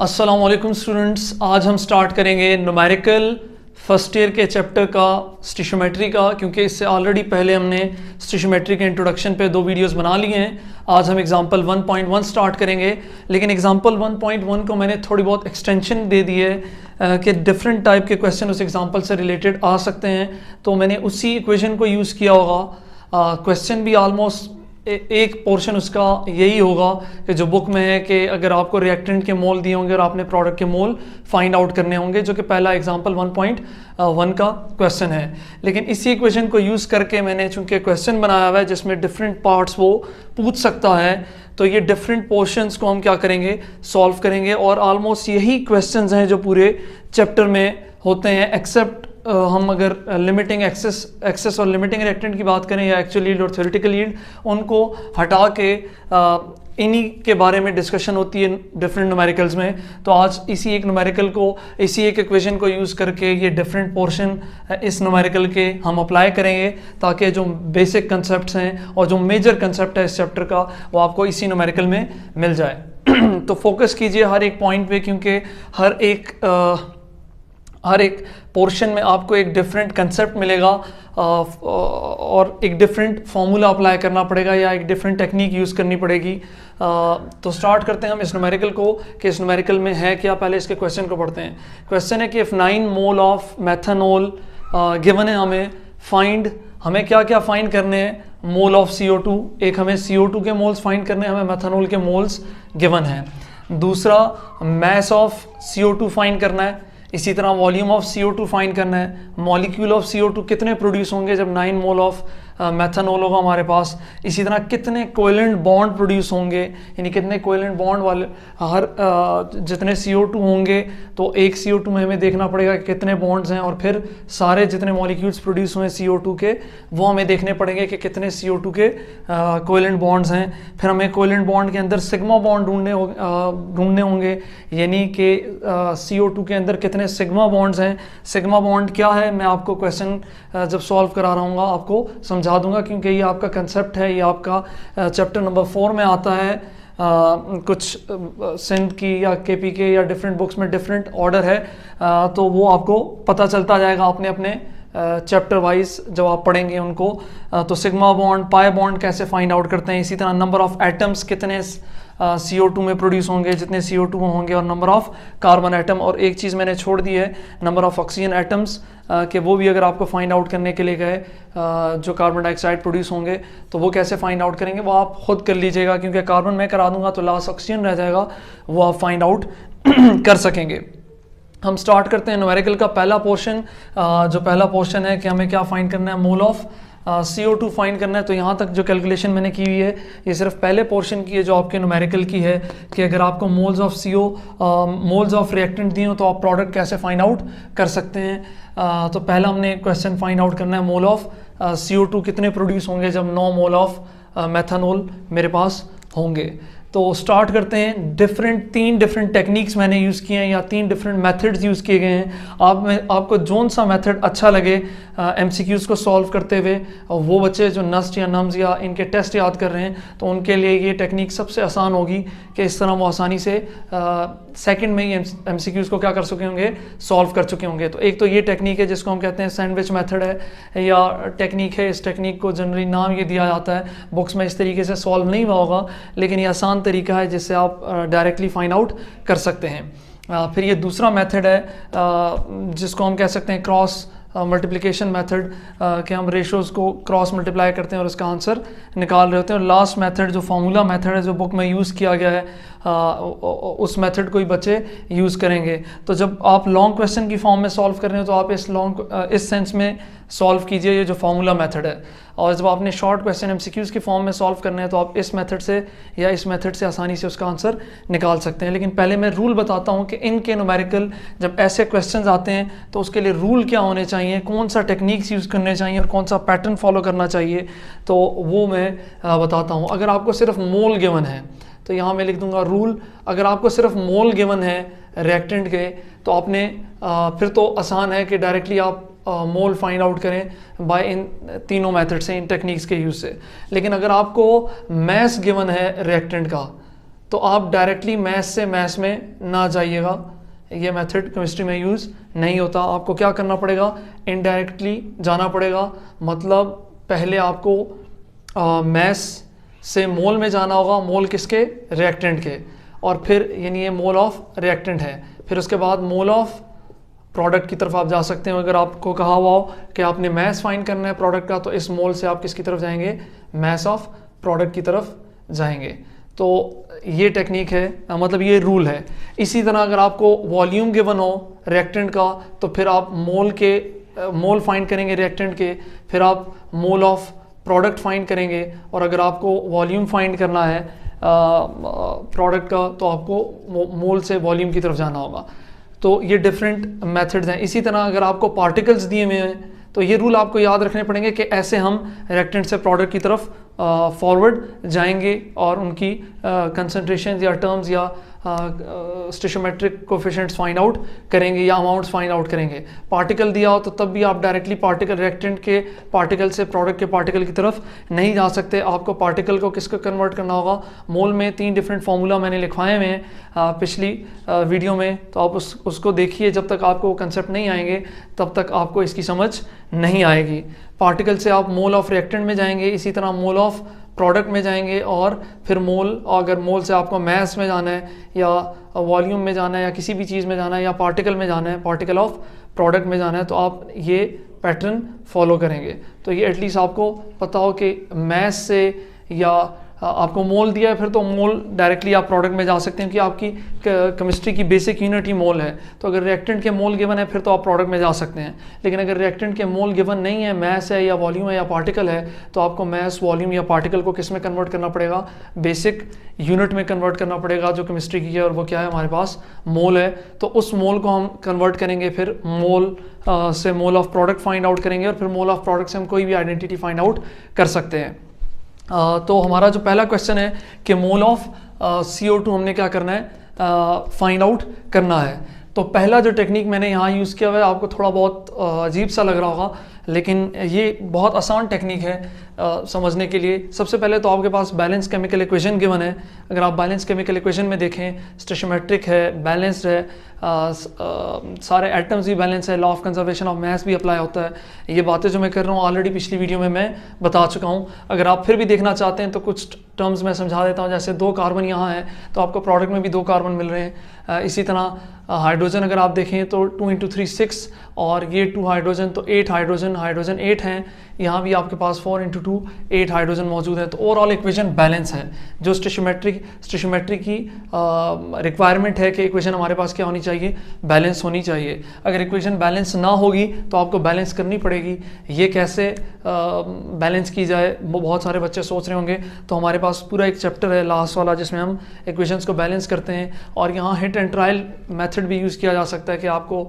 अस्सलामुअलैकुम स्टूडेंट्स, आज हम स्टार्ट करेंगे न्यूमेरिकल फर्स्ट ईयर के चैप्टर का स्टिशोमेट्री का, क्योंकि इससे ऑलरेडी पहले हमने स्टिशोमेट्री के इंट्रोडक्शन पे 2 वीडियोस बना लिए हैं। आज हम एग्जांपल 1.1 स्टार्ट करेंगे, लेकिन एग्जांपल 1.1 को मैंने थोड़ी बहुत एक्सटेंशन दे दी है कि डिफरेंट टाइप के क्वेश्चन उस एग्जांपल से रिलेटेड आ सकते हैं, तो मैंने उसी इक्वेशन को यूज़ किया होगा। क्वेश्चन भी ऑलमोस्ट एक पोर्शन उसका यही होगा कि जो बुक में है कि अगर आपको रिएक्टेंट के मोल दिए होंगे और आपने प्रोडक्ट के मोल फाइंड आउट करने होंगे, जो कि पहला एग्जांपल 1.1 का क्वेश्चन है। लेकिन इसी इक्वेशन को यूज़ करके मैंने चूंकि क्वेश्चन बनाया हुआ है जिसमें डिफरेंट पार्ट्स वो पूछ सकता है, तो ये डिफरेंट पोर्शंस को हम क्या करेंगे, सॉल्व करेंगे। और ऑलमोस्ट यही क्वेश्चंस हैं जो पूरे चैप्टर में होते हैं, एक्सेप्ट हम अगर लिमिटिंग एक्सेस और लिमिटिंग रिएक्टेंट की बात करें या एक्चुअल यील्ड और थ्योरेटिकल यील्ड, उनको हटा के इन्हीं के बारे में डिस्कशन होती है डिफरेंट न्यूमेरिकल्स में। तो आज इसी एक न्यूमेरिकल को, इसी एक इक्वेशन को यूज़ करके ये डिफरेंट पोर्शन इस न्यूमेरिकल के हम अप्लाई करेंगे, ताकि जो बेसिक कंसेप्ट्स हैं और जो मेजर कंसेप्ट है इस चैप्टर का वो आपको इसी न्यूमेरिकल में मिल जाए। तो फोकस कीजिए हर एक पॉइंट पे, क्योंकि हर एक पोर्शन में आपको एक डिफरेंट कंसेप्ट मिलेगा और एक डिफरेंट फार्मूला अप्लाई करना पड़ेगा या एक डिफरेंट टेक्निक यूज़ करनी पड़ेगी। तो स्टार्ट करते हैं हम इस न्यूमेरिकल को कि इस न्यूमेरिकल में है क्या। पहले इसके क्वेश्चन को पढ़ते हैं। क्वेश्चन है कि if 9 mole of methanol given है, हमें क्या क्या फाइंड करने हैं। मोल ऑफ CO2, एक हमें CO2 के मोल्स फाइंड करने हैं, हमें मेथनॉल के मोल्स गिवन है। दूसरा मैस ऑफ CO2 फाइंड करना है, इसी तरह वॉल्यूम ऑफ CO2 फाइंड करना है। मॉलिक्यूल ऑफ CO2 कितने प्रोड्यूस होंगे जब 9 मोल ऑफ मेथनॉल होगा हमारे पास। इसी तरह कितने कोवेलेंट बॉन्ड प्रोड्यूस होंगे, यानी कितने कोवेलेंट बॉन्ड वाले हर जितने CO2 होंगे, तो एक CO2 में हमें देखना पड़ेगा कि कितने बॉन्ड्स हैं, और फिर सारे जितने मॉलिक्यूल्स प्रोड्यूस हुए CO2 के वो हमें देखने पड़ेंगे कि कितने CO2 के कोवेलेंट बॉन्ड्स हैं। फिर हमें कोवेलेंट बॉन्ड के अंदर सिग्मा बॉन्ड ढूंढने होंगे, यानी कि CO2 के अंदर कितने सिग्मा बॉन्ड्स हैं। सिग्मा बॉन्ड क्या है मैं आपको क्वेश्चन जब सॉल्व करा रहा हूँ आपको समझा दूंगा, क्योंकि ये आपका कंसेप्ट है, ये आपका चैप्टर नंबर 4 में आता है। कुछ सिंध की या KPK या डिफरेंट बुक्स में डिफरेंट ऑर्डर है, तो वो आपको पता चलता जाएगा अपने अपने चैप्टर वाइज जब आप पढ़ेंगे उनको। तो सिग्मा बॉन्ड, पाई बॉन्ड कैसे फाइंड आउट करते हैं। इसी तरह नंबर ऑफ एटम्स कितने CO2 में प्रोड्यूस होंगे, जितने CO2 होंगे, और नंबर ऑफ कार्बन एटम। और एक चीज़ मैंने छोड़ दी है, नंबर ऑफ ऑक्सीजन एटम्स, कि वो भी अगर आपको फाइंड आउट करने के लिए गए जो कार्बन डाइऑक्साइड प्रोड्यूस होंगे, तो वो कैसे फाइंड आउट करेंगे वो आप खुद कर लीजिएगा, क्योंकि कार्बन मैं करा दूंगा तो लास्ट ऑक्सीजन रह जाएगा, वो आप फाइंड आउट कर सकेंगे। हम स्टार्ट करते हैं न्यूमेरिकल का पहला पोर्शन। जो पहला पोर्शन है कि हमें क्या फाइंड करना है, मोल ऑफ CO2 फाइंड करना है। तो यहाँ तक जो कैलकुलेशन मैंने की हुई है ये सिर्फ पहले पोर्शन की है जो आपके न्यूमेरिकल की है, कि अगर आपको मोल्स ऑफ रिएक्टेंट दिए हो तो आप प्रोडक्ट कैसे फाइंड आउट कर सकते हैं। तो पहला हमने क्वेश्चन फाइंड आउट करना है, मोल ऑफ CO2 कितने प्रोड्यूस होंगे जब 9 मोल ऑफ मेथनॉल मेरे पास होंगे। तो स्टार्ट करते हैं। 3 डिफरेंट टेक्निक्स मैंने यूज़ किए हैं या 3 डिफरेंट मेथड्स यूज़ किए गए हैं। आपको जोन सा मेथड अच्छा लगे MCQs को सॉल्व करते हुए, और वो बच्चे जो नस्ट या नम्स या इनके टेस्ट याद कर रहे हैं, तो उनके लिए ये टेक्निक सबसे आसान होगी कि इस तरह वो आसानी से सेकंड में ही MCQs को क्या कर चुके होंगे, सॉल्व कर चुके होंगे। तो एक तो ये टेक्निक है जिसको हम कहते हैं सैंडविच मेथड है या टेक्निक है। इस टेक्निक को जनरली नाम ये दिया जाता है, बुक्स में इस तरीके से सॉल्व नहीं हुआ होगा, लेकिन ये आसान तरीका है जिससे आप डायरेक्टली फाइंड आउट कर सकते हैं। फिर ये दूसरा मेथड है जिसको हम कह सकते हैं क्रॉस मल्टीप्लिकेशन मेथड, कि हम रेशोज़ को क्रॉस मल्टीप्लाई करते हैं और उसका आंसर निकाल रहे होते हैं। और लास्ट मेथड जो फार्मूला मेथड है जो बुक में यूज़ किया गया है, उस मेथड को ही बच्चे यूज़ करेंगे। तो जब आप लॉन्ग क्वेश्चन की फॉर्म में सॉल्व कर रहे हो तो आप इस सेंस में सॉल्व कीजिए, ये जो फार्मूला मेथड है। और जब आपने शॉर्ट क्वेश्चन MCQs की फॉर्म में सॉल्व करने हैं तो आप इस मेथड से या इस मेथड से आसानी से उसका आंसर निकाल सकते हैं। लेकिन पहले मैं रूल बताता हूँ कि इनके न्यूमेरिकल जब ऐसे क्वेश्चंस आते हैं तो उसके लिए रूल क्या होने चाहिए, कौन सा टेक्निक्स यूज़ करने चाहिए और कौन सा पैटर्न फॉलो करना चाहिए, तो वो मैं बताता हूँ। अगर आपको सिर्फ मोल गिवन है तो यहाँ मैं लिख दूंगा रूल। अगर आपको सिर्फ मोल गिवन है रिएक्टेंट के, तो आपने फिर तो आसान है कि डायरेक्टली आप मोल फाइंड आउट करें बाय इन तीनों मेथड से, इन टेक्निक्स के यूज़ से। लेकिन अगर आपको मैस गिवन है रिएक्टेंट का, तो आप डायरेक्टली मैथ्स से मैथ्स में ना जाइएगा, ये मेथड केमिस्ट्री में यूज़ नहीं होता। आपको क्या करना पड़ेगा, इनडायरेक्टली जाना पड़ेगा। मतलब पहले आपको मैथ्स से मोल में जाना होगा, मोल किसके, रिएक्टेंट के, और फिर यानी ये मोल ऑफ रिएक्टेंट है। फिर उसके बाद मोल ऑफ प्रोडक्ट की तरफ आप जा सकते हैं। अगर आपको कहा हुआ हो कि आपने मैथ्स फाइंड करना है प्रोडक्ट का, तो इस मोल से आप किसकी तरफ जाएंगे, मैथ्स ऑफ प्रोडक्ट की तरफ जाएंगे। तो ये टेक्निक है, मतलब ये रूल है। इसी तरह अगर आपको वॉल्यूम गिवन हो रिएक्टेंट का, तो फिर आप मोल फाइंड करेंगे रिएक्टेंट के, फिर आप मोल ऑफ प्रोडक्ट फाइंड करेंगे। और अगर आपको वॉल्यूम फाइंड करना है प्रोडक्ट का, तो आपको मोल से वॉल्यूम की तरफ जाना होगा। तो ये डिफरेंट मेथड्स हैं। इसी तरह अगर आपको पार्टिकल्स दिए हुए हैं, तो ये रूल आपको याद रखने पड़ेंगे कि ऐसे हम रिएक्टेंट से प्रोडक्ट की तरफ फॉरवर्ड जाएंगे और उनकी कंसंट्रेशन या टर्म्स या स्टोइचियोमेट्रिक कोफिशिएंट्स फाइंड आउट करेंगे या अमाउंट्स फाइंड आउट करेंगे। पार्टिकल दिया हो तो तब भी आप डायरेक्टली पार्टिकल रिएक्टेंट के पार्टिकल से प्रोडक्ट के पार्टिकल की तरफ नहीं जा सकते। आपको पार्टिकल को किसको कन्वर्ट करना होगा, मोल में। 3 डिफरेंट फार्मूला मैंने लिखवाए हुए हैं पिछली वीडियो में, तो आप उसको देखिए। जब तक आपको कंसेप्ट नहीं आएंगे तब तक आपको इसकी समझ नहीं आएगी। पार्टिकल से आप मोल ऑफ रिएक्टेंट में जाएंगे, इसी तरह मोल ऑफ प्रोडक्ट में जाएंगे, और फिर मोल, अगर मोल से आपको मैथ्स में जाना है या वॉल्यूम में जाना है या किसी भी चीज़ में जाना है या पार्टिकल में जाना है, पार्टिकल ऑफ प्रोडक्ट में जाना है, तो आप ये पैटर्न फॉलो करेंगे। तो ये एटलीस्ट आपको पता हो कि मैथ्स से या आपको मोल दिया है, फिर तो मोल डायरेक्टली आप प्रोडक्ट में जा सकते हैं कि आपकी केमिस्ट्री की बेसिक यूनिट ही मोल है। तो अगर रिएक्टेंट के मोल गिवन है फिर तो आप प्रोडक्ट में जा सकते हैं। लेकिन अगर रिएक्टेंट के मोल गिवन नहीं है, मैथ्स है या वॉल्यूम है या पार्टिकल है, तो आपको मैथ्स, वॉल्यूम या पार्टिकल को किस में कन्वर्ट करना पड़ेगा, बेसिक यूनिट में कन्वर्ट करना पड़ेगा जो केमिस्ट्री की है, और वो क्या है, हमारे पास मोल है। तो उस मोल को हम कन्वर्ट करेंगे, फिर मोल से mole of product find out करेंगे, और फिर मोल ऑफ प्रोडक्ट से हम कोई भी आइडेंटिटी फाइंड आउट कर सकते हैं। तो हमारा जो पहला क्वेश्चन है कि मोल ऑफ CO2 हमने क्या करना है, फाइंड आउट करना है। तो पहला जो टेक्निक मैंने यहाँ यूज़ किया हुआ है, आपको थोड़ा बहुत अजीब सा लग रहा होगा, लेकिन ये बहुत आसान टेक्निक है समझने के लिए। सबसे पहले तो आपके पास बैलेंस केमिकल इक्वेशन गिवन है। अगर आप बैलेंस केमिकल इक्वेशन में देखें, स्टोइचियोमेट्रिक है, बैलेंस्ड है, सारे एटम्स भी बैलेंस है, law of conservation of mass भी अप्लाई होता है। ये बातें जो मैं कर रहा हूँ ऑलरेडी पिछली वीडियो में मैं बता चुका हूँ। अगर आप फिर भी देखना चाहते हैं तो कुछ टर्म्स मैं समझा देता हूँ। जैसे 2 कार्बन यहाँ है तो आपको प्रोडक्ट में भी 2 कार्बन मिल रहे हैं। इसी तरह हाइड्रोजन अगर आप देखें तो 2 × 3 6, और ये 2 हाइड्रोजन तो 8 हाइड्रोजन 8 हैं। यहाँ भी आपके पास 4 × 2 8 हाइड्रोजन मौजूद है। तो ओवरऑल इक्वेशन बैलेंस है। जो स्टोइचियोमेट्री की रिक्वायरमेंट है कि इक्वेशन हमारे पास क्या होनी चाहिए, बैलेंस होनी चाहिए। अगर इक्वेशन बैलेंस ना होगी तो आपको बैलेंस करनी पड़ेगी। ये कैसे बैलेंस की जाए, बहुत सारे बच्चे सोच रहे होंगे। तो हमारे पास पूरा एक चैप्टर है लास्ट वाला जिसमें हम इक्वेशंस को बैलेंस करते हैं, और यहाँ हिट एंड ट्रायल मेथड भी यूज़ किया जा सकता है कि आपको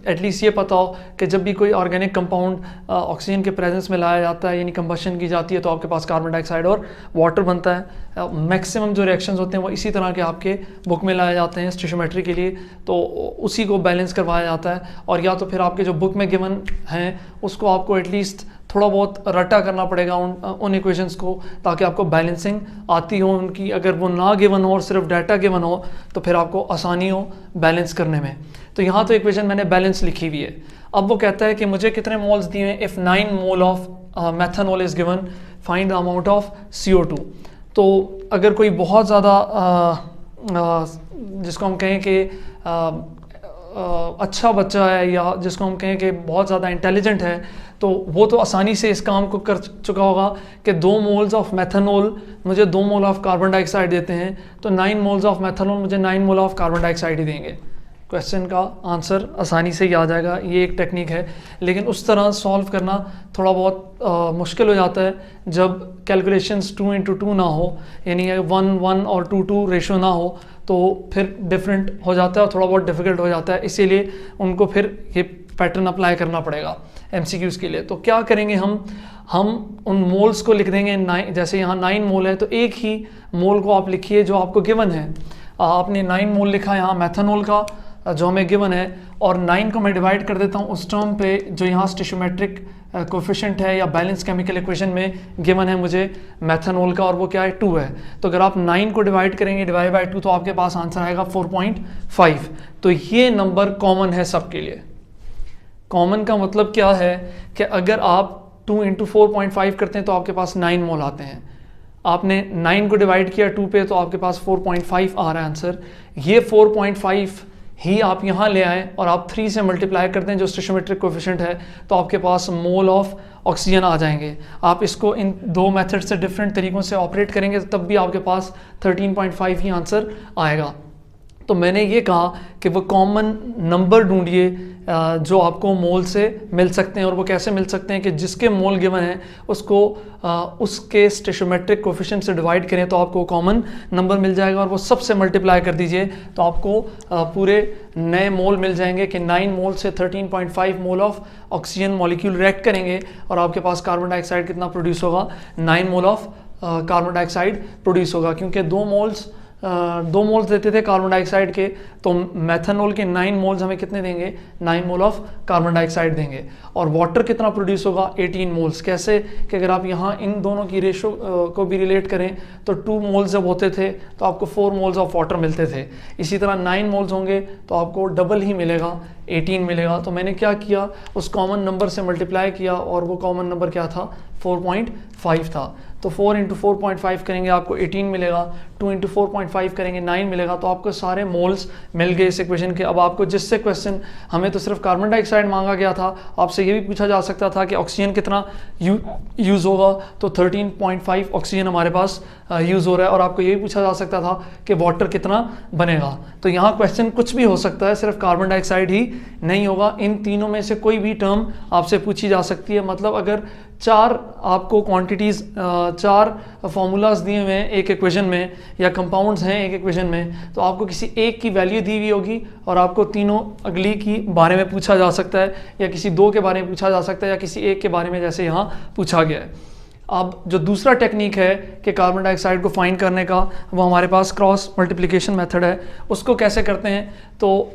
एटलीस्ट ये पता हो कि जब भी कोई ऑर्गेनिक कंपाउंड ऑक्सीजन के प्रेजेंस में लाया जाता है, यानी कंबशन की जाती है, तो आपके पास कार्बन डाइऑक्साइड और वाटर बनता है। मैक्सिमम जो रिएक्शंस होते हैं वो इसी तरह के आपके बुक में लाए जाते हैं स्टोइचियोमेट्री के लिए, तो उसी को बैलेंस करवाया जाता है। और या तो फिर आपके जो बुक में गिवन हैं उसको आपको एटलीस्ट थोड़ा बहुत रटा करना पड़ेगा उन इक्वेशंस को, ताकि आपको बैलेंसिंग आती हो उनकी। अगर वो ना गिवन हो और सिर्फ डाटा गिवन हो तो फिर आपको आसानी हो बैलेंस करने में। तो यहाँ तो इक्वेशन मैंने बैलेंस लिखी हुई है। अब वो कहता है कि मुझे कितने मोल्स दिए हैं, if 9 mole of methanol is given, find the amount of CO2। तो अगर कोई बहुत ज़्यादा जिसको हम कहें कि अच्छा बच्चा है, या जिसको हम कहें कि बहुत ज़्यादा इंटेलिजेंट है, तो वो तो आसानी से इस काम को कर चुका होगा कि 2 मोल्स ऑफ मेथनॉल मुझे 2 मोल ऑफ कार्बन डाइऑक्साइड देते हैं, तो 9 मोल्स ऑफ मेथनॉल मुझे 9 मोल ऑफ कार्बन डाइऑक्साइड ही देंगे। क्वेश्चन का आंसर आसानी से ही आ जाएगा। ये एक टेक्निक है, लेकिन उस तरह सॉल्व करना थोड़ा बहुत मुश्किल हो जाता है जब कैलकुलेशंस 2 × 2 ना हो, यानी 1 और 2 रेशो ना हो, तो फिर डिफरेंट हो जाता है और थोड़ा बहुत डिफिकल्ट हो जाता है। इसीलिए उनको फिर ये पैटर्न अप्लाई करना पड़ेगा MCQs के लिए। तो क्या करेंगे, हम उन मोल्स को लिख देंगे 9। जैसे यहाँ 9 मोल है तो एक ही मोल को आप लिखिए जो आपको गिवन है। आपने 9 मोल लिखा यहाँ मेथनॉल का, जो हमें गिवन है, और 9 को मैं डिवाइड कर देता हूँ उस टर्म पे जो यहाँ स्टेशियोमेट्रिक कोफिशिएंट है या बैलेंस केमिकल इक्वेशन में गिवन है मुझे मेथनॉल का, और वो क्या है 2 है। तो अगर आप 9 को डिवाइड करेंगे डिवाइड बाई 2 तो आपके पास आंसर आएगा 4.5। तो ये नंबर कॉमन है सबके लिए। कॉमन का मतलब क्या है कि अगर आप 2 इंटू 4.5 करते हैं तो आपके पास 9 मोल आते हैं। आपने 9 को डिवाइड किया 2 पे तो आपके पास 4.5 आ रहा है आंसर। ये 4.5 ही आप यहाँ ले आए और आप 3 से मल्टीप्लाई करते हैं जो स्टेशियोमेट्रिक कोफिशिएंट है, तो आपके पास मोल ऑफ ऑक्सीजन आ जाएंगे। आप इसको इन दो मेथड से डिफरेंट तरीक़ों से ऑपरेट करेंगे तब भी आपके पास 13.5 ही आंसर आएगा। तो मैंने ये कहा कि वो कॉमन नंबर ढूंढिए जो आपको मोल से मिल सकते हैं, और वो कैसे मिल सकते हैं कि जिसके मोल गिवन है उसको उसके स्टेशियोमेट्रिक कोफिशिएंट से डिवाइड करें तो आपको कॉमन नंबर मिल जाएगा, और वो सबसे मल्टीप्लाई कर दीजिए तो आपको पूरे नए मोल मिल जाएंगे कि 9 मोल से 13.5 mole of oxygen molecule react करेंगे और आपके पास कार्बन डाइऑक्साइड कितना प्रोड्यूस होगा, 9 mole of carbon dioxide produce होगा। क्योंकि 2 मोल्स देते थे कार्बन डाइऑक्साइड के, तो मेथनॉल के 9 मोल्स हमें कितने देंगे, 9 मोल ऑफ कार्बन डाइऑक्साइड देंगे। और वाटर कितना प्रोड्यूस होगा, 18 मोल्स। कैसे कि अगर आप यहाँ इन दोनों की रेशो को भी रिलेट करें तो 2 मोल्स जब होते थे तो आपको 4 मोल्स ऑफ वाटर मिलते थे। इसी तरह 9 मोल्स होंगे तो आपको डबल ही मिलेगा, 18 मिलेगा। तो मैंने क्या किया, उस कॉमन नंबर से मल्टीप्लाई किया और वो कॉमन नंबर क्या था, 4.5 था। तो 4 इंटू 4.5 करेंगे आपको 18 मिलेगा, 2 इंटू 4.5 करेंगे 9 मिलेगा। तो आपको सारे मोल्स मिल गए इस इक्वेशन के। अब आपको जिससे क्वेश्चन, हमें तो सिर्फ कार्बन डाइऑक्साइड मांगा गया था, आपसे ये भी पूछा जा सकता था कि ऑक्सीजन कितना यूज़ होगा, तो 13.5 ऑक्सीजन हमारे पास यूज़ हो रहा है। और आपको ये भी पूछा जा सकता था कि वाटर कितना बनेगा। तो यहाँ क्वेश्चन कुछ भी हो सकता है, सिर्फ कार्बन डाइऑक्साइड ही नहीं होगा। इन तीनों में से कोई भी टर्म आपसे पूछी जा सकती है। मतलब अगर 4 आपको क्वांटिटीज़, 4 फार्मूलाज दिए हुए हैं एक इक्वेशन में, या कंपाउंड्स हैं एक इक्वेशन में, तो आपको किसी एक की वैल्यू दी हुई होगी और आपको तीनों अगली की बारे में पूछा जा सकता है, या किसी 2 के बारे में पूछा जा सकता है, या किसी एक के बारे में जैसे यहाँ पूछा गया है। अब जो दूसरा टेक्निक है कि कार्बन डाइऑक्साइड को फाइंड करने का, वो हमारे पास क्रॉस मल्टीप्लिकेशन मेथड है। उसको कैसे करते हैं, तो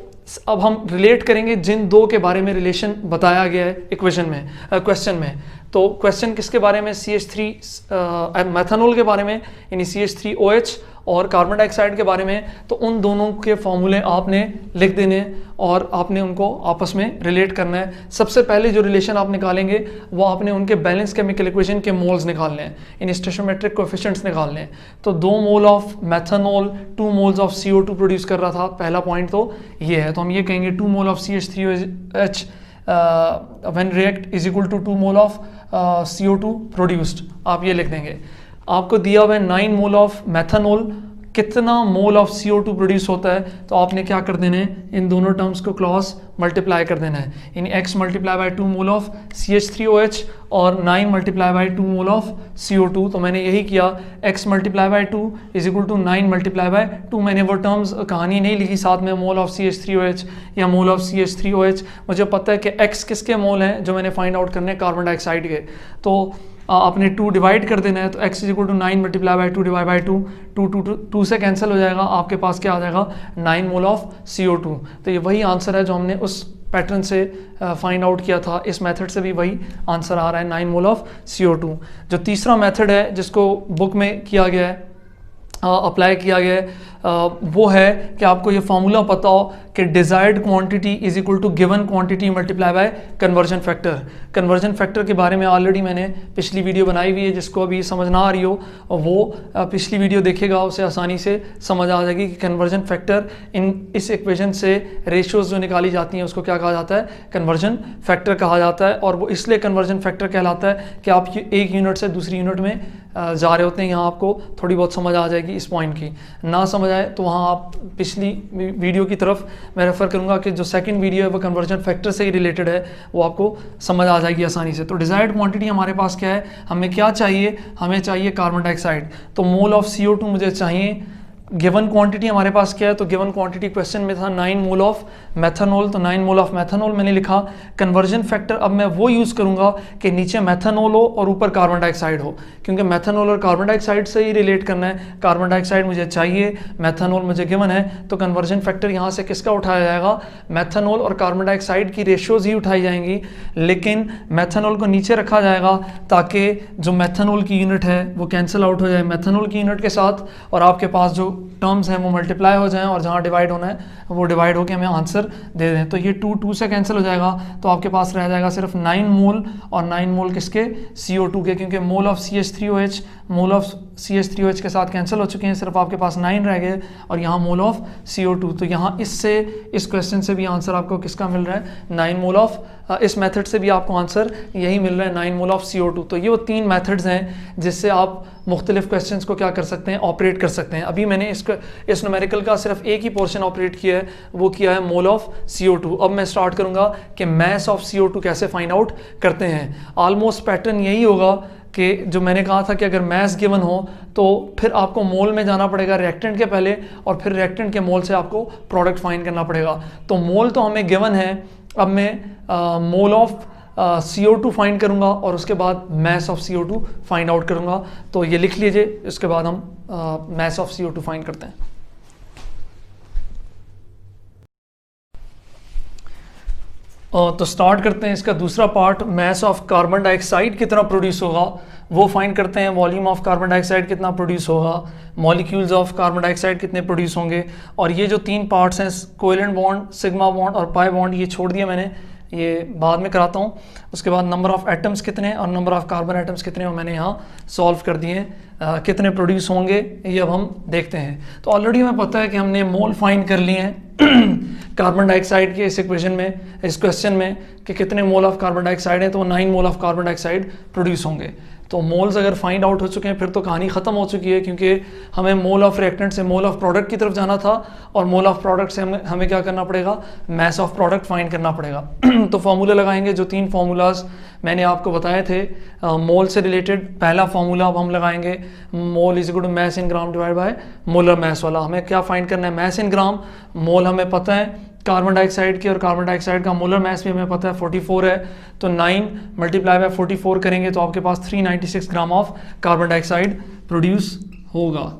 अब हम रिलेट करेंगे जिन 2 के बारे में रिलेशन बताया गया है इक्वेशन में, क्वेश्चन में। तो क्वेश्चन किसके बारे में, CH3 मेथनॉल के बारे में, यानी CH3OH, और कार्बन डाइऑक्साइड के बारे में। तो उन दोनों के फॉर्मूले आपने लिख देने और आपने उनको आपस में रिलेट करना है। सबसे पहले जो रिलेशन आप निकालेंगे वो आपने उनके बैलेंस केमिकल इक्वेशन के मोल्स निकालने हैं, इन स्टेशियोमेट्रिक कोफिशिएंट्स निकालने हैं। तो 2 mole of methanol 2 moles of CO2 produce कर रहा था, पहला पॉइंट तो ये है। तो हम ये कहेंगे 2 mole of CH3OH when react is equal to 2 mole of CO2 produced, आप ये लिख देंगे। आपको दिया हुआ है 9 मोल ऑफ मेथनॉल, कितना मोल ऑफ CO2 प्रोड्यूस होता है, तो आपने क्या कर देना है, इन दोनों टर्म्स को क्रॉस मल्टीप्लाई कर देना है। यानी x multiply by 2 mole of CH3OH और 9 multiply by 2 mole of CO2। तो मैंने यही किया, x multiply by 2 is equal to 9 multiply by 2। मैंने वो टर्म्स कहानी नहीं लिखी साथ में, मोल ऑफ CH3OH या मोल ऑफ CH3OH। मुझे पता है कि x किसके मोल हैं जो मैंने फाइंड आउट करने हैं, कार्बन डाइऑक्साइड के। तो आपने 2 डिवाइड कर देना है, तो x is equal to 9 multiply by 2 divide by 2 से कैंसिल हो जाएगा, आपके पास क्या आ जाएगा, 9 मोल ऑफ CO2। तो ये वही आंसर है जो हमने उस पैटर्न से फाइंड आउट किया था। इस मेथड से भी वही आंसर आ रहा है, 9 मोल ऑफ CO2। जो तीसरा मेथड है जिसको बुक में किया गया है, अप्लाई किया गया है, वो है कि आपको ये फार्मूला पता हो कि desired quantity is equal to given quantity multiply by conversion factor. Conversion factor के बारे में ऑलरेडी मैंने पिछली वीडियो बनाई हुई है, जिसको अभी समझ ना आ रही हो वो पिछली वीडियो देखेगा, उसे आसानी से समझ आ जाएगी कि कन्वर्जन फैक्टर इस इक्वेशन से रेशियोज जो निकाली जाती हैं उसको क्या कहा जाता है, कन्वर्जन फैक्टर कहा जाता है। और वो इसलिए कन्वर्जन फैक्टर कहलाता है कि आप एक यूनिट से दूसरी यूनिट में जा रहे होते हैं। यहाँ आपको थोड़ी बहुत समझ आ जाएगी इस पॉइंट की, ना समझ आए तो वहाँ आप पिछली वीडियो की तरफ मैं रेफ़र करूँगा कि जो सेकंड वीडियो है वो कन्वर्जन फैक्टर से ही रिलेटेड है, वो आपको समझ आ जाएगी आसानी से। तो डिज़ायर्ड क्वांटिटी हमारे पास क्या है, हमें क्या चाहिए, हमें चाहिए कार्बन डाइऑक्साइड। तो मोल ऑफ CO2 मुझे चाहिए गिवन क्वांटिटी हमारे पास क्या है, तो गिवन क्वांटिटी क्वेश्चन में था 9 मोल ऑफ मेथनॉल, तो 9 मोल ऑफ मेथनॉल मैंने लिखा। कन्वर्जन फैक्टर अब मैं वो यूज़ करूँगा कि नीचे मेथनॉल हो और ऊपर कार्बन डाइऑक्साइड हो, क्योंकि मेथनॉल और कार्बन डाइऑक्साइड से ही रिलेट करना है। कार्बन डाइऑक्साइड मुझे चाहिए, मेथनॉल मुझे गिवन है, तो कन्वर्जन फैक्टर यहाँ से किसका उठाया जाएगा, मेथनॉल और कार्बन डाइऑक्साइड की रेशियोज ही उठाई जाएंगी, लेकिन मेथनॉल को नीचे रखा जाएगा ताकि जो मेथनॉल की यूनिट है वो कैंसिल आउट हो जाए मेथनॉल की यूनिट के साथ, और आपके पास जो टर्म्स हैं वो मल्टीप्लाई हो जाएं, और जहाँ डिवाइड होना है वो डिवाइड होकर हमें आंसर दे दें। तो ये 2 से कैंसिल हो जाएगा, तो आपके पास रह जाएगा सिर्फ 9 मोल, और 9 मोल किसके, CO2 के, क्योंकि मोल of CH3OH mole of CH3OH के साथ कैंसिल हो चुके हैं, सिर्फ आपके पास 9 रह गए, और यहाँ मोल ऑफ CO2। तो यहाँ इससे इस क्वेश्चन से भी आंसर आपको किसका मिल रहा है, 9 मोल ऑफ, इस मेथड से भी आपको आंसर यही मिल रहा है, 9 मोल ऑफ CO2। तो ये वो 3 मेथड्स हैं जिससे आप मुख्तलिफ क्वेश्चंस को क्या कर सकते हैं, ऑपरेट कर सकते हैं। अभी मैंने इस न्यूमेरिकल का सिर्फ एक ही पोर्शन ऑपरेट किया है, वो किया है मोल ऑफ CO2। अब मैं स्टार्ट करूंगा कि मैस ऑफ CO2 कैसे फाइंड आउट करते हैं। ऑलमोस्ट पैटर्न यही होगा कि जो मैंने कहा था कि अगर मैस गिवन हो तो फिर आपको मोल में जाना पड़ेगा रिएक्टेंट के पहले, और फिर रिएक्टेंट के मोल से आपको प्रोडक्ट फाइंड करना पड़ेगा। तो मोल तो हमें गिवन है, अब मैं मोल ऑफ CO2 फाइंड करूंगा और उसके बाद mass of CO2 find out करूंगा। तो ये लिख लीजिए, इसके बाद हम मैस ऑफ CO2 फाइंड करते हैं। तो स्टार्ट करते हैं इसका दूसरा part, mass of carbon dioxide कितना प्रोड्यूस होगा वो फाइंड करते हैं। वॉल्यूम ऑफ कार्बन डाइऑक्साइड कितना प्रोड्यूस होगा, मॉलिक्यूल्स ऑफ कार्बन डाइऑक्साइड कितने प्रोड्यूस होंगे, और ये जो 3 पार्ट्स हैं, कोवेलेंट बॉन्ड, सिग्मा बॉन्ड और पाई बॉन्ड, ये छोड़ दिया मैंने, ये बाद में कराता हूँ। उसके बाद नंबर ऑफ एटम्स कितने और नंबर ऑफ कार्बन एटम्स कितने, वो मैंने यहाँ सॉल्व कर दिए। कितने प्रोड्यूस होंगे ये अब हम देखते हैं। तो ऑलरेडी हमें पता है कि हमने मोल फाइंड कर लिए हैं कार्बन डाइऑक्साइड के इस इक्वेशन में, इस क्वेश्चन में, कि कितने मोल ऑफ कार्बन डाइऑक्साइड है, तो 9 mole of carbon dioxide produce होंगे। तो मोल्स अगर फाइंड आउट हो चुके हैं फिर तो कहानी ख़त्म हो चुकी है, क्योंकि हमें मोल ऑफ रिएक्टेंट से मोल ऑफ प्रोडक्ट की तरफ जाना था, और मोल ऑफ प्रोडक्ट से हमें क्या करना पड़ेगा, मैस ऑफ प्रोडक्ट फाइंड करना पड़ेगा। तो फार्मूला लगाएंगे, जो 3 फार्मूलाज मैंने आपको बताए थे मोल से रिलेटेड। पहला फार्मूला अब हम लगाएंगे, mole is equal to mass in gram divide by molar mass वाला। हमें क्या फाइंड करना है, मैस इन ग्राम, मोल हमें पता है कार्बन डाइऑक्साइड की, और कार्बन डाइऑक्साइड का मोलर मैस भी हमें पता है 44 है, तो 9 मल्टीप्लाई बाय 44 करेंगे तो आपके पास 396 gram of carbon dioxide produce होगा।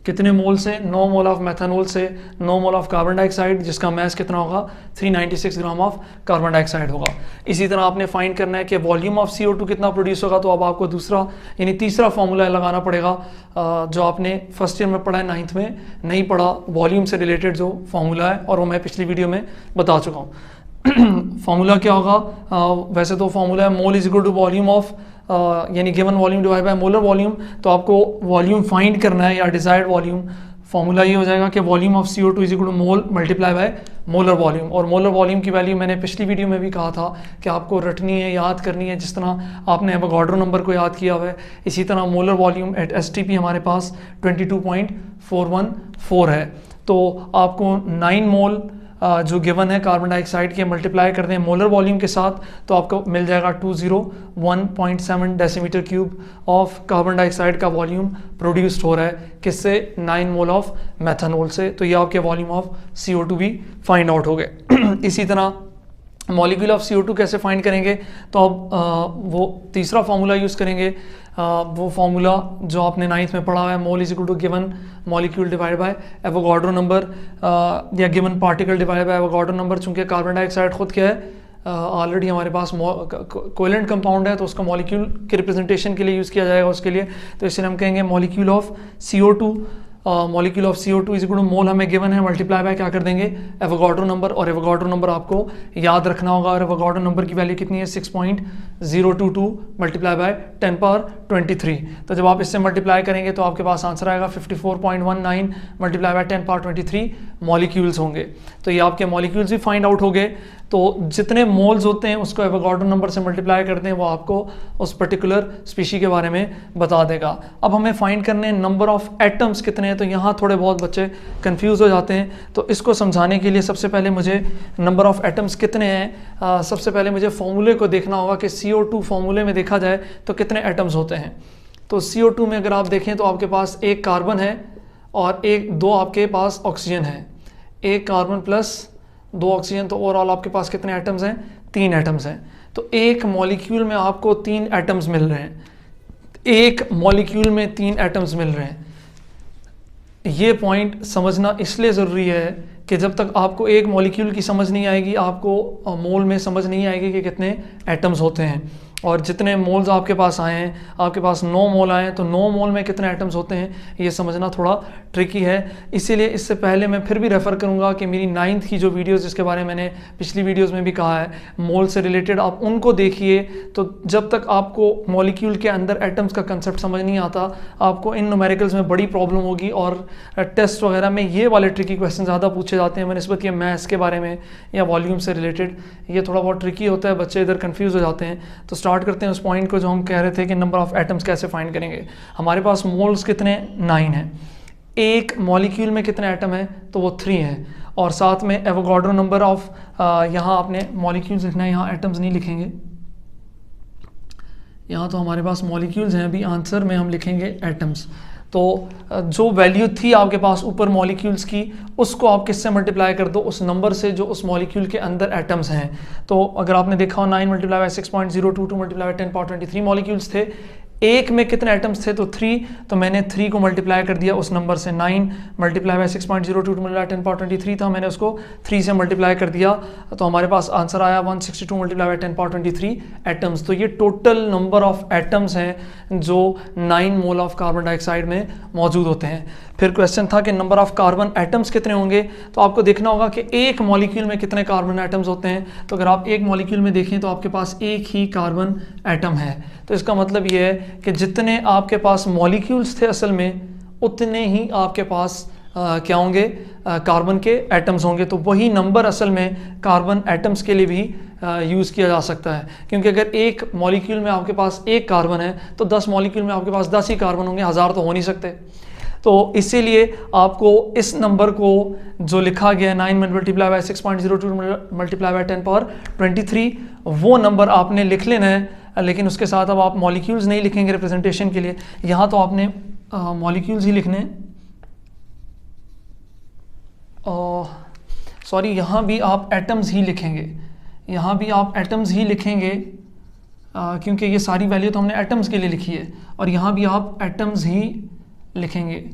कितने मोल से, 9 मोल ऑफ मेथनॉल से 9 मोल ऑफ कार्बन डाइऑक्साइड, जिसका मैस कितना होगा, 396 ग्राम ऑफ कार्बन डाइऑक्साइड होगा। इसी तरह आपने फाइंड करना है कि वॉल्यूम ऑफ CO2 कितना प्रोड्यूस होगा, तो अब आपको दूसरा यानी तीसरा फॉर्मूला लगाना पड़ेगा, जो आपने फर्स्ट ईयर में पढ़ा है, 9th में नहीं पढ़ा, वॉल्यूम से रिलेटेड जो फॉर्मूला है, और वो मैं पिछली वीडियो में बता चुका हूँ। फॉर्मूला क्या होगा, वैसे तो फॉर्मूला है mole is equal to volume of यानी given volume divide by molar volume. तो आपको वॉल्यूम फाइंड करना है या डिजायर्ड वॉल्यूम, फॉर्मूला ये हो जाएगा कि volume of CO2 is equal to mole multiply by molar volume. और मोलर वॉल्यूम की वैल्यू मैंने पिछली वीडियो में भी कहा था कि आपको रटनी है, याद करनी है, जिस तरह आपने एवोगाड्रो नंबर को याद किया हुआ है, इसी तरह मोलर वॉल्यूम एट STP हमारे पास 22.414 है। तो आपको 9 मोल जो गिवन है कार्बन डाइऑक्साइड के मल्टीप्लाई कर दें मोलर वॉल्यूम के साथ, तो आपको मिल जाएगा 201.7 decimetre cube of carbon dioxide का वॉल्यूम प्रोड्यूस्ड हो रहा है, किससे, 9 मोल ऑफ मेथनॉल से। तो ये आपके वॉल्यूम ऑफ CO2 भी फाइंड आउट हो गए। इसी तरह मॉलिक्यूल ऑफ CO2 कैसे फाइंड करेंगे, तो अब वो तीसरा फार्मूला यूज़ करेंगे, वो फार्मूला जो आपने 9th में पढ़ा हुआ है, mole is equal to given molecule divide by Avogadro number, या given particle divide by Avogadro number. चूंकि कार्बन डाइऑक्साइड खुद क्या है, ऑलरेडी हमारे पास कोवेलेंट कंपाउंड है, तो उसका मॉलिक्यूल के रिप्रेजेंटेशन के लिए यूज़ किया जाएगा उसके लिए, तो इसलिए हम कहेंगे molecule of CO2, molecule of CO2 is equal to mole हमें गिवन है, मल्टीप्लाई बाय क्या कर देंगे, एवोगाड्रो नंबर, और एवोगाड्रो नंबर आपको याद रखना होगा, और एवोगाड्रो नंबर की वैल्यू कितनी है, 6.022 मल्टीप्लाई बाय 10 पावर 23। तो जब आप इससे मल्टीप्लाई करेंगे तो आपके पास आंसर आएगा 54.19 मल्टीप्लाई बाय 10 पावर 23 मॉलिक्यूल्स होंगे। तो ये आपके मॉलिक्यूल्स भी फाइंड आउट हो गए। तो जितने मोल्स होते हैं उसको एवोगाड्रो नंबर से मल्टीप्लाई करते हैं, वो आपको उस पर्टिकुलर स्पीशी के बारे में बता देगा। अब हमें फाइंड करने हैं नंबर ऑफ एटम्स कितने हैं, तो यहाँ थोड़े बहुत बच्चे कंफ्यूज हो जाते हैं। तो इसको समझाने के लिए सबसे पहले मुझे नंबर ऑफ एटम्स कितने हैं, सबसे पहले मुझे फॉर्मूले को देखना होगा कि CO2 फॉर्मूले में देखा जाए तो कितने एटम्स होते हैं। तो CO2 में अगर आप देखें तो आपके पास एक कार्बन है और एक दो आपके पास ऑक्सीजन है, एक कार्बन प्लस 2 ऑक्सीजन, तो ओवरऑल आपके पास कितने एटम्स हैं? 3 एटम्स हैं। तो एक मॉलिक्यूल में आपको 3 एटम्स मिल रहे हैं, एक मॉलिक्यूल में 3 एटम्स मिल रहे हैं। ये पॉइंट समझना इसलिए ज़रूरी है कि जब तक आपको एक मॉलिक्यूल की समझ नहीं आएगी, आपको मोल में समझ नहीं आएगी कि कितने एटम्स होते हैं। और जितने मोल्स आपके पास आए हैं, आपके पास 9 मोल आए हैं, तो 9 मोल में कितने एटम्स होते हैं ये समझना थोड़ा ट्रिकी है। इसीलिए इससे पहले मैं फिर भी रेफ़र करूंगा कि मेरी 9th की जो वीडियोस, जिसके बारे में मैंने पिछली वीडियोस में भी कहा है, मोल से रिलेटेड, आप उनको देखिए। तो जब तक आपको मॉलिक्यूल के अंदर एटम्स का कंसेप्ट समझ नहीं आता, आपको इन न्यूमेरिकल्स में बड़ी प्रॉब्लम होगी। और टेस्ट वगैरह में ये वाले ट्रिकी क्वेश्चन ज़्यादा पूछे जाते हैं बनस्बत ये मैथ्स के बारे में या वॉल्यूम से रिलेटेड। ये थोड़ा बहुत ट्रिकी होता है, बच्चे इधर कन्फ्यूज़ हो जाते हैं। तो स्टार्ट करते हैं उस पॉइंट को जो हम कह रहे थे कि नंबर ऑफ एटम्स कैसे फाइंड करेंगे। हमारे पास मोल्स कितने? 9 हैं। एक मॉलिक्यूल में कितने एटम हैं? तो वो 3 हैं। और साथ में एवोगाड्रो नंबर ऑफ, यहाँ आपने मॉलिक्यूल्स लिखना है, यहाँ एटम्स नहीं लिखेंगे। यहाँ तो हमारे पास मॉलिक्यूल्स हैं, अभी आंसर में हम लिखेंगे एटम्स। तो जो वैल्यू थी आपके पास ऊपर मॉलिक्यूल्स की, उसको आप किससे मल्टीप्लाई कर दो? उस नंबर से जो उस मॉलिक्यूल के अंदर एटम्स हैं। तो अगर आपने देखा हो 9 multiply by 6.022 multiply by 10^23 molecules थे। एक में कितने एटम्स थे? तो 3। तो मैंने 3 को मल्टीप्लाई कर दिया उस नंबर से। 9 मल्टीप्लाई बाय 6.022 मल्टीप्लाई 10^23 था, मैंने उसको 3 से मल्टीप्लाई कर दिया। तो हमारे पास आंसर आया 162 मल्टीप्लाई बाय 10^23 एटम्स। तो ये टोटल नंबर ऑफ एटम्स हैं जो 9 मोल ऑफ कार्बन डाइऑक्साइड में मौजूद होते हैं। फिर क्वेश्चन था कि नंबर ऑफ कार्बन एटम्स कितने होंगे। तो आपको देखना होगा कि एक मॉलिक्यूल में कितने कार्बन एटम्स होते हैं। तो अगर आप एक मॉलिक्यूल में देखें तो आपके पास एक ही कार्बन एटम है। तो इसका मतलब ये है कि जितने आपके पास मॉलिक्यूल्स थे असल में, उतने ही आपके पास क्या होंगे? कार्बन के एटम्स होंगे। तो वही नंबर असल में कार्बन एटम्स के लिए भी यूज़ किया जा सकता है, क्योंकि अगर एक मॉलिक्यूल में आपके पास एक कार्बन है तो 10 मॉलिक्यूल में आपके पास 10 ही कार्बन होंगे, 1000 तो हो नहीं सकते। तो इसीलिए आपको इस नंबर को जो लिखा गया है 9 मल्टीप्लाई बाय 6.02 मल्टीप्लाई बाय 10^23, वो नंबर आपने लिख लेना है। लेकिन उसके साथ अब आप मॉलिक्यूल्स नहीं लिखेंगे रिप्रेजेंटेशन के लिए, यहाँ तो आपने मॉलिक्यूल्स ही लिखने, सॉरी, यहाँ भी आप एटम्स ही लिखेंगे, यहाँ भी आप एटम्स ही लिखेंगे, क्योंकि ये सारी वैल्यू तो हमने एटम्स के लिए लिखी है। और यहाँ भी आप एटम्स ही लिखेंगे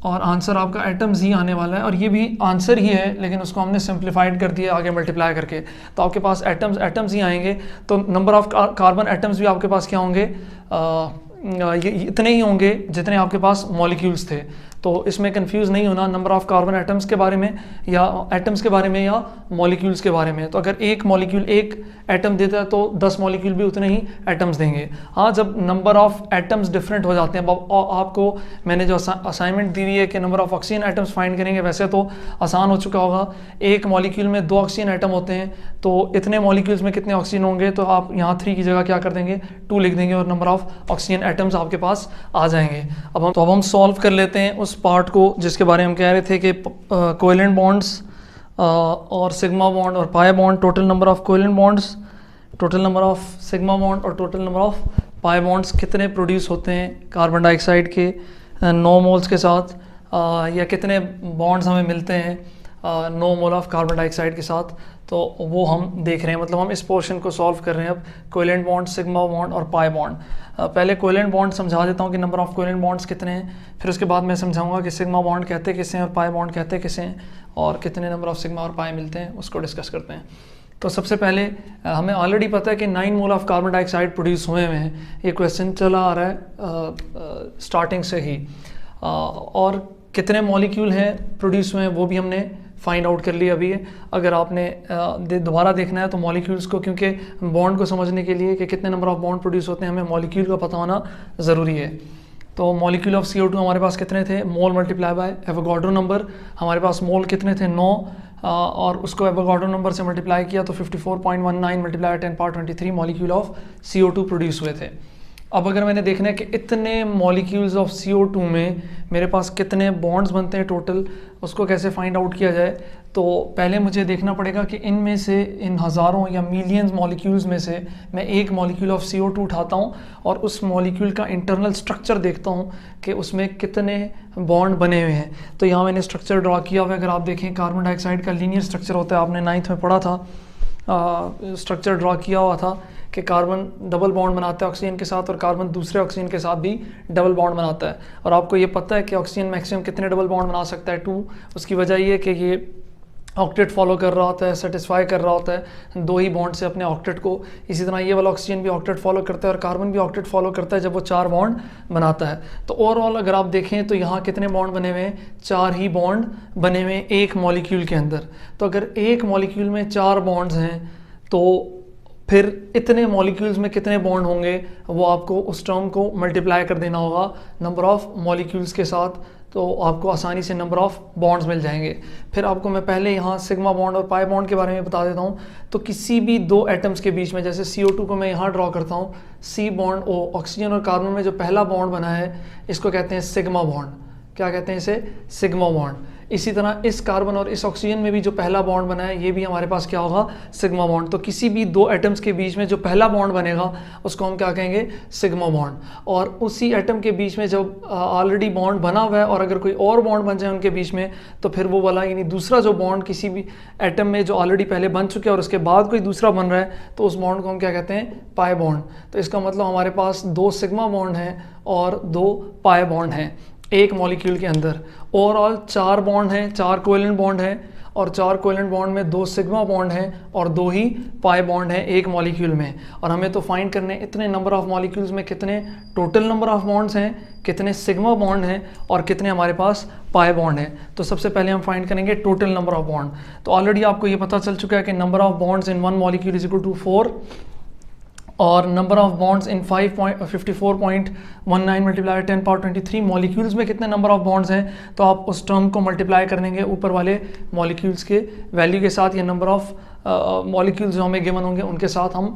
और आंसर आपका एटम्स ही आने वाला है। और ये भी आंसर ही है, लेकिन उसको हमने सिंप्लीफाइड कर दिया आगे मल्टीप्लाई करके, तो आपके पास एटम्स ही आएंगे। तो नंबर ऑफ कार्बन एटम्स भी आपके पास क्या होंगे? ये इतने ही होंगे जितने आपके पास मॉलिक्यूल्स थे। तो इसमें कंफ्यूज नहीं होना नंबर ऑफ कार्बन एटम्स के बारे में या एटम्स के बारे में या मॉलिक्यूल्स के बारे में। तो अगर एक मॉलिक्यूल एक एटम देता है तो 10 मॉलिक्यूल भी उतने ही एटम्स देंगे। हाँ, जब नंबर ऑफ एटम्स डिफरेंट हो जाते हैं, आपको मैंने जो असाइनमेंट दी हुई है कि number of oxygen atoms find करेंगे, वैसे तो आसान हो चुका होगा। एक मॉलिक्यूल में 2 ऑक्सीजन एटम होते हैं, तो इतने मॉलिक्यूल्स में कितने ऑक्सीजन होंगे? तो आप यहाँ 3 की जगह क्या कर देंगे? 2 लिख देंगे और नंबर ऑफ ऑक्सीजन एटम्स आपके पास आ जाएंगे। अब हम सॉल्व कर लेते हैं उस पार्ट को जिसके बारे में हम कह रहे थे कि कोवेलेंट बॉन्ड्स और सिग्मा बॉन्ड और pi bond, total number of covalent bonds, total number of sigma bond और total number of pi bonds कितने प्रोड्यूस होते हैं कार्बन डाइऑक्साइड के 9 मोल्स के साथ, या कितने बॉन्ड्स हमें मिलते हैं 9 मोल ऑफ कार्बन डाइऑक्साइड के साथ। तो वो हम देख रहे हैं, मतलब हम इस पोर्शन को सॉल्व कर रहे हैं अब। कोवेलेंट बॉन्ड, सिग्मा बॉन्ड और पाई बॉन्ड। पहले कोवेलेंट बॉन्ड समझा देता हूँ कि नंबर ऑफ कोवेलेंट बॉन्ड्स कितने हैं, फिर उसके बाद मैं समझाऊंगा कि सिग्मा बॉन्ड कहते किसे हैं और पाई बॉन्ड कहते किसे हैं, और कितने नंबर ऑफ सिग्मा और पाई मिलते हैं उसको डिस्कस करते हैं। तो सबसे पहले हमें ऑलरेडी पता है कि 9 mole of carbon dioxide produce हुए हैं, ये क्वेश्चन चला आ रहा है स्टार्टिंग से ही। और कितने मॉलिक्यूल हैं प्रोड्यूस हुए हैं वो भी हमने फाइंड आउट कर लिया अभी। अगर आपने दोबारा देखना है तो मॉलिक्यूल्स को, क्योंकि बॉन्ड को समझने के लिए कि कितने नंबर ऑफ बॉन्ड प्रोड्यूस होते हैं, हमें मॉलिक्यूल का पता होना ज़रूरी है। तो मॉलिक्यूल ऑफ CO2 हमारे पास कितने थे? मोल मल्टीप्लाई बाय एवोगाड्रो नंबर। हमारे पास मोल कितने थे? 9, और उसको एवोगाड्रो नंबर से मल्टीप्लाई किया तो 54.19 multiply 10^23 molecule of CO2 produce हुए थे। अब अगर मैंने देखना है कि इतने मॉलिक्यूल्स ऑफ CO2 में मेरे पास कितने बॉन्ड्स बनते हैं टोटल, उसको कैसे फाइंड आउट किया जाए, तो पहले मुझे देखना पड़ेगा कि इनमें से, इन हज़ारों या मिलियंस मॉलिक्यूल्स में से मैं एक मॉलिक्यूल ऑफ CO2 उठाता हूँ और उस मॉलिक्यूल का इंटरनल स्ट्रक्चर देखता हूँ कि उसमें कितने बॉन्ड बने हुए हैं। तो यहाँ मैंने स्ट्रक्चर ड्रा किया हुआ है। अगर आप देखें कार्बन डाइऑक्साइड का लीनियर स्ट्रक्चर होता है, आपने 9th में पढ़ा था, स्ट्रक्चर ड्रा किया हुआ था कि कार्बन डबल बॉन्ड बनाता है ऑक्सीजन के साथ और कार्बन दूसरे ऑक्सीजन के साथ भी डबल बॉन्ड बनाता है। और आपको ये पता है कि ऑक्सीजन मैक्सिमम कितने डबल बॉन्ड बना सकता है, 2। उसकी वजह ये है कि ये ऑक्टेट फॉलो कर रहा होता है, सेटिस्फाई कर रहा होता है 2 ही बॉन्ड से अपने ऑक्टेट को। इसी तरह ये वाला ऑक्सीजन भी ऑक्टेट फॉलो करता है और कार्बन भी ऑक्टेट फॉलो करता है जब वो 4 बॉन्ड बनाता है। तो ओवरऑल अगर आप देखें तो यहाँ कितने बॉन्ड बने हुए हैं, 4 ही बॉन्ड बने हुए हैं एक मॉलिक्यूल के अंदर। तो अगर एक मॉलिक्यूल में 4 बॉन्ड्स हैं तो फिर इतने मॉलिक्यूल्स में कितने बॉन्ड होंगे, वो आपको उस टर्म को मल्टीप्लाई कर देना होगा नंबर ऑफ मॉलिक्यूल्स के साथ, तो आपको आसानी से नंबर ऑफ बॉन्ड्स मिल जाएंगे। फिर आपको मैं पहले यहाँ सिग्मा बॉन्ड और पाई बॉन्ड के बारे में बता देता हूँ। तो किसी भी 2 एटम्स के बीच में, जैसे CO2 को मैं यहाँ ड्रॉ करता हूँ, C बॉन्ड, ऑक्सीजन और कार्बन में जो पहला बॉन्ड बना है इसको कहते हैं सिग्मा बॉन्ड। क्या कहते हैं इसे? Sigma bond. इसी तरह इस कार्बन और इस ऑक्सीजन में भी जो पहला बॉन्ड बना है ये भी हमारे पास क्या होगा? Sigma bond. तो किसी भी 2 एटम्स के बीच में जो पहला बॉन्ड बनेगा उसको हम क्या कहेंगे? Sigma bond. और उसी एटम के बीच में जब ऑलरेडी बॉन्ड बना हुआ है और अगर कोई और बॉन्ड बन जाए उनके बीच में, तो फिर वो वाला यानी दूसरा जो बॉन्ड किसी भी एटम में जो ऑलरेडी पहले बन चुके हैं और उसके बाद कोई दूसरा बन रहा है, तो उस बॉन्ड को हम क्या कहते हैं? Pi bond. तो इसका मतलब हमारे पास 2 सिग्मा बॉन्ड हैं और 2 पाई बॉन्ड हैं एक मॉलिक्यूल के अंदर। ओवरऑल 4 बॉन्ड हैं, 4 कोवेलेंट बॉन्ड हैं और 4 कोवेलेंट बॉन्ड में 2 सिग्मा बॉन्ड हैं और 2 ही पाई बॉन्ड हैं एक मॉलिक्यूल में। और हमें तो फाइंड करने इतने नंबर ऑफ मॉलिक्यूल्स में कितने टोटल नंबर ऑफ बॉन्ड्स हैं, कितने सिग्मा बॉन्ड हैं और कितने हमारे पास पाई बॉन्ड हैं। तो सबसे पहले हम फाइंड करेंगे टोटल नंबर ऑफ बॉन्ड। तो ऑलरेडी आपको ये पता चल चुका है कि number of bonds in 1 molecule is equal to 4 और number of bonds in 54.19 multiply 10 power 23 molecules में कितने नंबर ऑफ बॉन्ड्स हैं, तो आप उस टर्म को मल्टीप्लाई कर देंगे ऊपर वाले मॉलिक्यूल्स के वैल्यू के साथ, या नंबर ऑफ मॉलिक्यूल्स जो हमें गिवन होंगे उनके साथ हम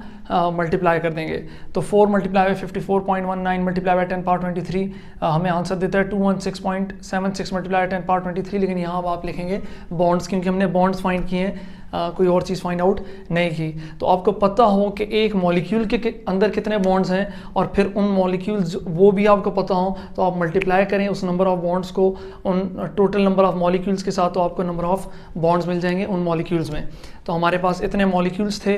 मल्टीप्लाई कर देंगे। तो 4 multiply by 54.19 multiply by 10 power 23 हमें आंसर देता है 216.76 मल्टीप्लाई 10 पावर 23। लेकिन यहाँ अब आप लिखेंगे बॉन्ड्स, क्योंकि हमने बॉन्ड्स फाइंड किए हैं, कोई और चीज़ फाइंड आउट नहीं की। तो आपको पता हो कि एक मॉलिक्यूल के अंदर कितने बॉन्ड्स हैं और फिर उन मॉलिक्यूल्स वो भी आपको पता हो, तो आप मल्टीप्लाई करें उस नंबर ऑफ बॉन्ड्स को उन टोटल नंबर ऑफ मॉलिक्यूल्स के साथ, तो आपको नंबर ऑफ बॉन्ड्स मिल जाएंगे उन मॉलिक्यूल्स में। तो हमारे पास इतने मॉलिक्यूल्स थे,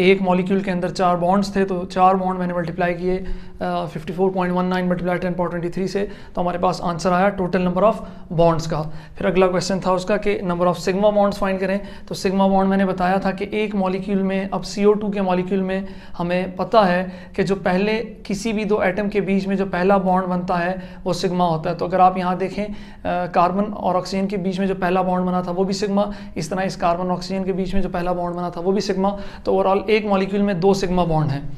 एक मॉलिक्यूल के अंदर 4 बॉन्ड्स थे, तो 4 बॉन्ड मैंने मल्टीप्लाई किए 54.19 मल्टीप्लाई 10 पावर 23 से, तो हमारे पास आंसर आया टोटल नंबर ऑफ बॉन्ड्स का। फिर अगला क्वेश्चन था उसका कि number of sigma bonds find करें। तो सिग्मा बॉन्ड मैंने बताया था कि एक मॉलिक्यूल में, अब CO2 के मॉलिक्यूल में हमें पता है कि जो पहले किसी भी 2 एटम के बीच में जो पहला बॉन्ड बनता है वो सिग्मा होता है। तो अगर आप यहाँ देखें कार्बन और ऑक्सीजन के बीच में जो पहला बॉन्ड बना था वो भी सिग्मा, इस तरह इस कार्बन और ऑक्सीजन के बीच में जो पहला बॉन्ड बना था वो भी सिग्मा। तो ओवरऑल एक मॉलिक्यूल में 2 सिग्मा बॉन्ड हैं।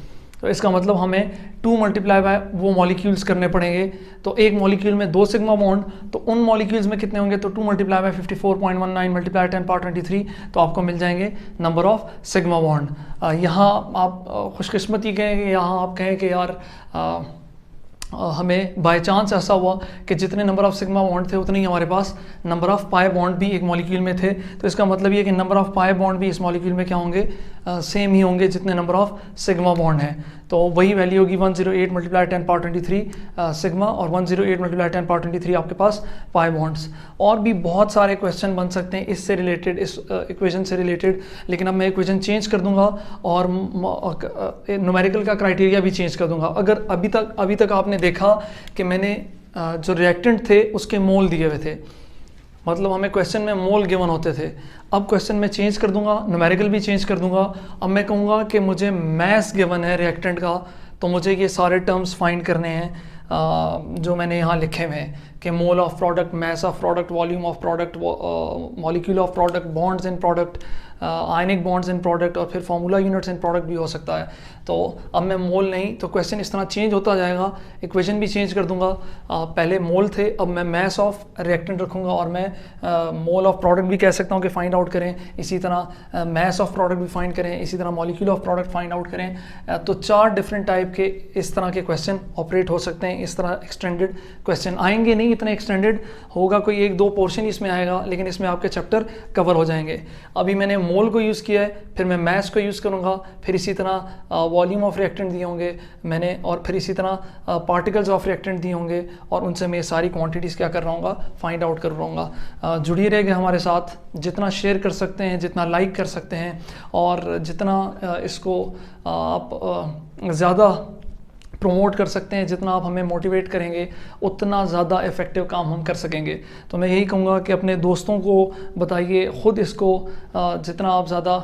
तो इसका मतलब हमें 2 मल्टीप्लाई बाय वो मॉलिक्यूल्स करने पड़ेंगे। तो एक मॉलिक्यूल में 2 सिग्मा बॉन्ड, तो उन मॉलिक्यूल्स में कितने होंगे? तो 2 मल्टीप्लाई बाय 54.19 मल्टीप्लाई 10 पावर 23, तो आपको मिल जाएंगे नंबर ऑफ सिग्मा बॉन्ड। यहाँ आप खुशकिस्मती कहें कि यहाँ आप कहें कि यार हमें बाय चांस ऐसा हुआ कि जितने नंबर ऑफ सिग्मा बॉन्ड थे उतने ही हमारे पास नंबर ऑफ पाई बॉन्ड भी एक मॉलिक्यूल में थे। तो इसका मतलब ये कि नंबर ऑफ पाई बॉन्ड भी इस मॉलिक्यूल में क्या होंगे? सेम ही होंगे जितने नंबर ऑफ सिग्मा बॉन्ड हैं। तो वही वैल्यू होगी 108 मल्टीप्लाई 10 पावर 23 सिग्मा और 108 मल्टीप्लाई 10 पावर 23 आपके पास पाई बॉन्ड्स। और भी बहुत सारे क्वेश्चन बन सकते हैं इससे रिलेटेड, इस इक्वेशन से रिलेटेड, लेकिन अब मैं इक्वेशन चेंज कर दूंगा और न्यूमेरिकल का क्राइटेरिया भी चेंज कर दूंगा। अगर अभी तक आपने देखा कि मैंने जो रिएक्टेंट थे उसके मोल दिए हुए थे, मतलब हमें क्वेश्चन में मोल गिवन होते थे। अब क्वेश्चन में चेंज कर दूंगा, न्यूमेरिकल भी चेंज कर दूंगा। अब मैं कहूँगा कि मुझे मैस गिवन है रिएक्टेंट का, तो मुझे ये सारे टर्म्स फाइंड करने हैं जो मैंने यहाँ लिखे हुए हैं कि mole of product, mass of product, volume of product, molecule of product, bonds in product, ionic bonds in product और फिर फार्मूला यूनिट्स इन प्रोडक्ट भी हो सकता है। तो अब मैं मोल नहीं, तो क्वेश्चन इस तरह चेंज होता जाएगा, इक्वेशन भी चेंज कर दूंगा। पहले मोल थे, अब मैं मैस ऑफ रिएक्टेंट रखूँगा और मैं मोल ऑफ प्रोडक्ट भी कह सकता हूँ कि फाइंड आउट करें, इसी तरह मैस ऑफ प्रोडक्ट भी फाइंड करें, इसी तरह molecule of product find out करें। तो 4 डिफरेंट टाइप के इस तरह के क्वेश्चन ऑपरेट हो सकते हैं। इस तरह एक्सटेंडेड क्वेश्चन आएंगे नहीं, इतने एक्सटेंडेड होगा, कोई 1-2 पोर्शन इसमें आएगा, लेकिन इसमें आपके चैप्टर कवर हो जाएंगे। अभी मैंने मोल को यूज़ किया है, फिर मैं मैस को यूज़ करूँगा, फिर इसी तरह वॉल्यूम ऑफ रिएक्टेंट दिए होंगे मैंने, और फिर इसी तरह पार्टिकल्स ऑफ रिएक्टेंट दिए होंगे, और उनसे मैं सारी क्वांटिटीज़ क्या कर रहा हूँ, फाइंड आउट कर रहा हूँ। जुड़िए रहेंगे हमारे साथ, जितना शेयर कर सकते हैं, जितना लाइक कर सकते हैं, और जितना इसको आप ज़्यादा प्रमोट कर सकते हैं, जितना आप हमें मोटिवेट करेंगे उतना ज़्यादा इफ़ेक्टिव काम हम कर सकेंगे। तो मैं यही कहूँगा कि अपने दोस्तों को बताइए, ख़ुद इसको जितना आप ज़्यादा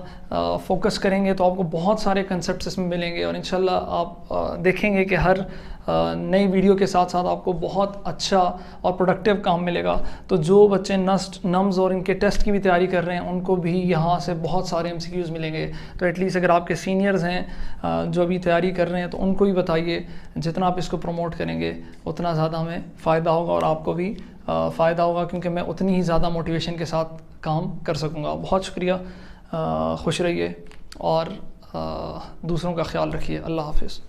फोकस करेंगे तो आपको बहुत सारे कंसेप्ट्स इसमें मिलेंगे, और इंशाल्लाह आप देखेंगे कि हर नई वीडियो के साथ साथ आपको बहुत अच्छा और प्रोडक्टिव काम मिलेगा। तो जो बच्चे नस्ट, नम्स और इनके टेस्ट की भी तैयारी कर रहे हैं, उनको भी यहाँ से बहुत सारे MCQs मिलेंगे। तो एटलीस्ट अगर आपके सीनियर्स हैं जो अभी तैयारी कर रहे हैं, तो उनको भी बताइए, जितना आप इसको प्रमोट करेंगे उतना ज़्यादा हमें फ़ायदा होगा और आपको भी फ़ायदा होगा, क्योंकि मैं उतनी ही ज़्यादा मोटिवेशन के साथ काम कर सकूँगा। बहुत शुक्रिया, खुश रहिए और दूसरों का ख्याल रखिए। अल्लाह हाफिज़।